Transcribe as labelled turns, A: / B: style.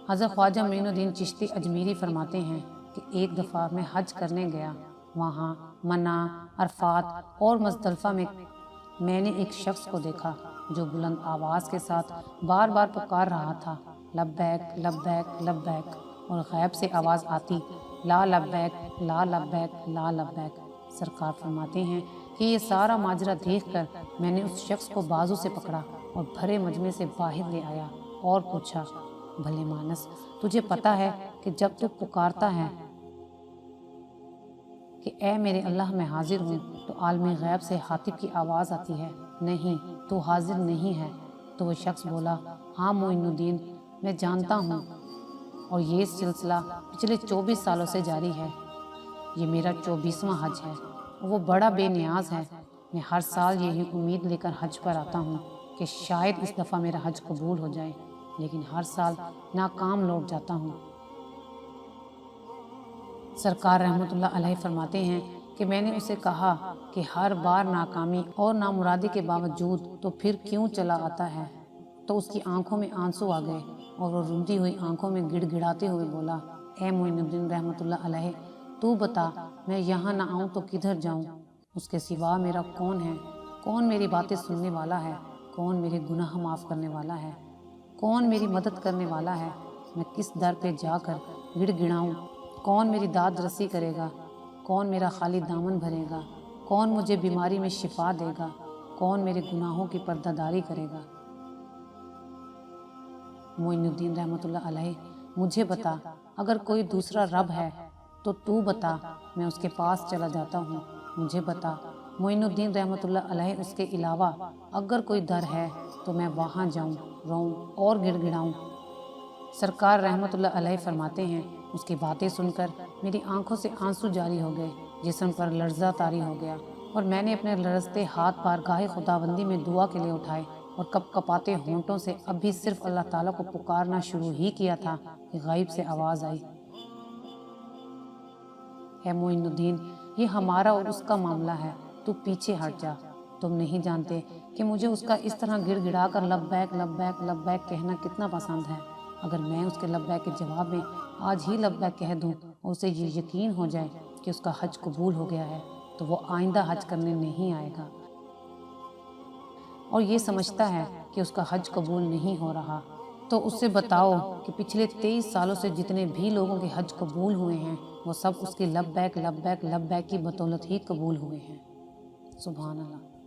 A: حضرت خواجہ معین الدین چشتی اجمیری فرماتے ہیں کہ ایک دفعہ میں حج کرنے گیا، وہاں منی، عرفات اور مزدلفہ میں نے ایک شخص کو دیکھا جو بلند آواز کے ساتھ بار بار پکار رہا تھا، لبیک لبیک لبیک، اور غیب سے آواز آتی، لا لبیک لا لبیک لا لبیک۔ سرکار فرماتے ہیں کہ یہ سارا ماجرا دیکھ کر میں نے اس شخص کو بازو سے پکڑا اور بھرے مجمع سے باہر لے آیا اور پوچھا، بھلے مانس، تجھے پتا ہے کہ جب تو پکارتا ہے کہ اے میرے اللہ میں حاضر ہوں تو عالم غیب سے حاطب کی آواز آتی ہے، نہیں تو حاضر نہیں ہے؟ تو وہ شخص بولا، ہاں معین الدین، میں جانتا ہوں، اور یہ سلسلہ پچھلے 24 سالوں سے جاری ہے۔ یہ میرا 24واں حج ہے۔ وہ بڑا بے نیاز ہے۔ میں ہر سال یہی امید لے کر حج پر آتا ہوں کہ شاید اس دفعہ میرا حج قبول ہو جائے، لیکن ہر سال ناکام لوٹ جاتا ہوں۔ سرکار رحمۃ اللہ علیہ فرماتے ہیں کہ میں نے اسے کہا کہ ہر بار ناکامی اور نامرادی کے باوجود تو پھر کیوں چلا آتا ہے؟ تو اس کی آنکھوں میں آنسو آ گئے اور وہ روندی ہوئی آنکھوں میں گڑ گڑاتے ہوئے بولا، اے معین الدین رحمۃ اللہ علیہ، تو بتا، میں یہاں نہ آؤں تو کدھر جاؤں؟ اس کے سوا میرا کون ہے؟ کون میری باتیں سننے والا ہے؟ کون میرے گناہ معاف کرنے والا ہے؟ کون میری مدد کرنے والا ہے؟ میں کس در پہ جا کر گڑ گڑاؤں؟ کون میری داد رسی کرے گا؟ کون میرا خالی دامن بھرے گا؟ کون مجھے بیماری میں شفا دے گا؟ کون میرے گناہوں کی پردہ داری کرے گا؟ معین الدین رحمۃ اللہ علیہ، مجھے بتا، اگر کوئی دوسرا رب ہے تو بتا، میں اس کے پاس چلا جاتا ہوں، مجھے بتا۔ معین الدین رحمۃ اللہ علیہ، اس کے علاوہ اگر کوئی در ہے تو میں وہاں جاؤں، روؤں اور گڑ گڑاؤں؟ سرکار رحمۃ اللہ علیہ فرماتے ہیں، اس کی باتیں سن کر میری آنکھوں سے آنسو جاری ہو گئے، جسم پر لرزہ طاری ہو گیا، اور میں نے اپنے لرزتے ہاتھ بارگاہ خداوندی میں دعا کے لیے اٹھائے، اور کپ کپاتے ہونٹوں سے اب بھی صرف اللہ تعالیٰ کو پکارنا شروع ہی کیا تھا کہ غیب سے آواز آئی، اے معین الدین، یہ ہمارا اور اس کا معاملہ ہے، تو پیچھے ہٹ جا۔ تم نہیں جانتے کہ مجھے اس کا اس طرح گڑ گڑا کر لبیک لبیک لبیک کہنا کتنا پسند ہے۔ اگر میں اس کے لبیک کے جواب میں آج ہی لبیک کہہ دوں اور اسے یہ یقین ہو جائے کہ اس کا حج قبول ہو گیا ہے تو وہ آئندہ حج کرنے نہیں آئے گا، اور یہ سمجھتا ہے کہ اس کا حج قبول نہیں ہو رہا، تو اس سے بتاؤ کہ پچھلے 23 سالوں سے جتنے بھی لوگوں کے حج قبول ہوئے ہیں وہ سب اس کی لبیک لبیک لبیک کی بدولت ہی قبول ہوئے ہیں۔ سبحان اللہ۔